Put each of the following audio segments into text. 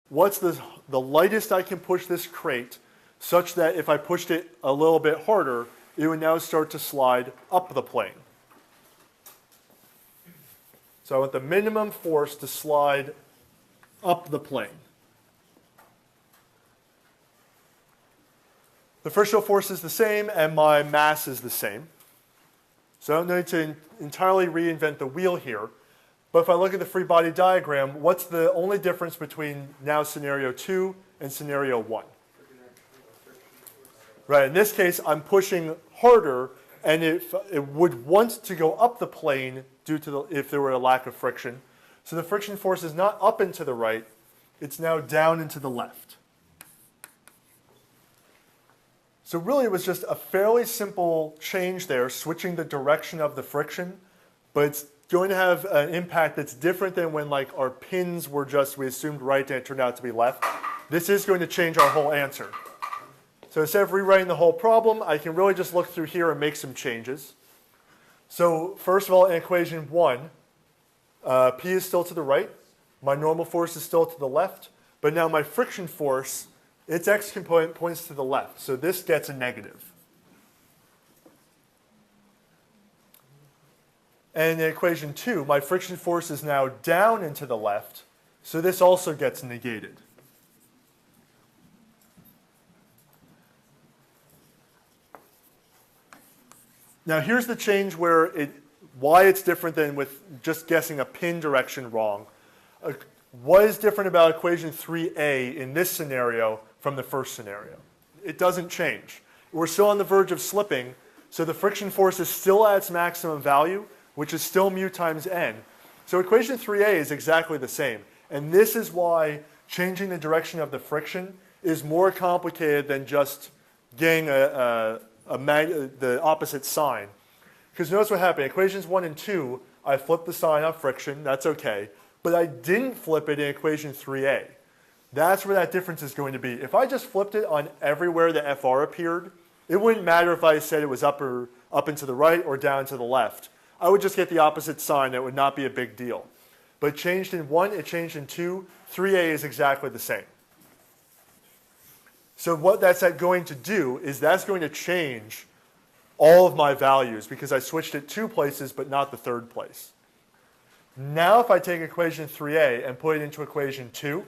what's the lightest I can push this crate such that if I pushed it a little bit harder, it would now start to slide up the plane. So I want the minimum force to slide up the plane. The frictional force is the same and my mass is the same. So I don't need to entirely reinvent the wheel here. But if I look at the free body diagram, what's the only difference between now scenario 2 and scenario 1? Right, in this case, I'm pushing harder, and it would want to go up the plane due to if there were a lack of friction. So the friction force is not up and to the right, it's now down and to the left. So really it was just a fairly simple change there, switching the direction of the friction, but it's going to have an impact that's different than when like our pins were just, we assumed right and it turned out to be left. This is going to change our whole answer. So instead of rewriting the whole problem, I can really just look through here and make some changes. So first of all, in equation 1, P is still to the right, my normal force is still to the left, but now my friction force, its x component points to the left, so this gets a negative. And in equation 2, my friction force is now down and to the left, so this also gets negated. Now here's the change why it's different than with just guessing a pin direction wrong. What is different about equation 3a in this scenario from the first scenario? It doesn't change. We're still on the verge of slipping, so the friction force is still at its maximum value, which is still mu times n. So equation 3a is exactly the same. And this is why changing the direction of the friction is more complicated than just getting the opposite sign. Because notice what happened. Equations 1 and 2, I flipped the sign of friction. That's okay. But I didn't flip it in equation 3a. That's where that difference is going to be. If I just flipped it on everywhere the FR appeared, it wouldn't matter if I said it was up and to the right or down to the left. I would just get the opposite sign. It would not be a big deal. But it changed in 1, it changed in 2. 3a is exactly the same. So what that's going to do is that's going to change all of my values because I switched it 2 places but not the third place. Now if I take equation 3a and put it into equation 2,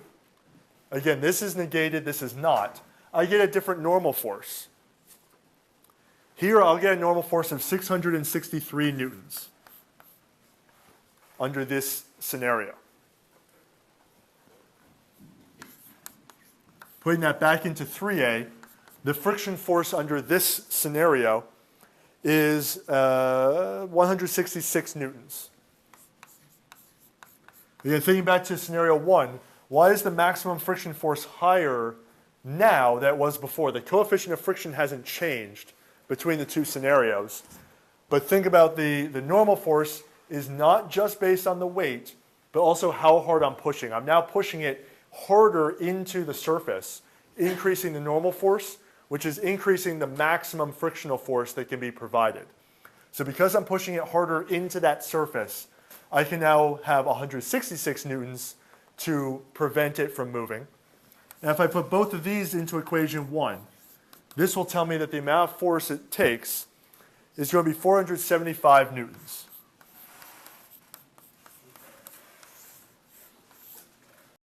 again, this is negated, this is not, I get a different normal force. Here I'll get a normal force of 663 newtons under this scenario. Putting that back into 3a, the friction force under this scenario is 166 newtons. Again, thinking back to scenario 1, why is the maximum friction force higher now than it was before? The coefficient of friction hasn't changed between the 2 scenarios. But think about the normal force is not just based on the weight, but also how hard I'm pushing. I'm now pushing it harder into the surface, increasing the normal force, which is increasing the maximum frictional force that can be provided. So because I'm pushing it harder into that surface, I can now have 166 newtons to prevent it from moving. Now if I put both of these into equation 1, this will tell me that the amount of force it takes is going to be 475 newtons.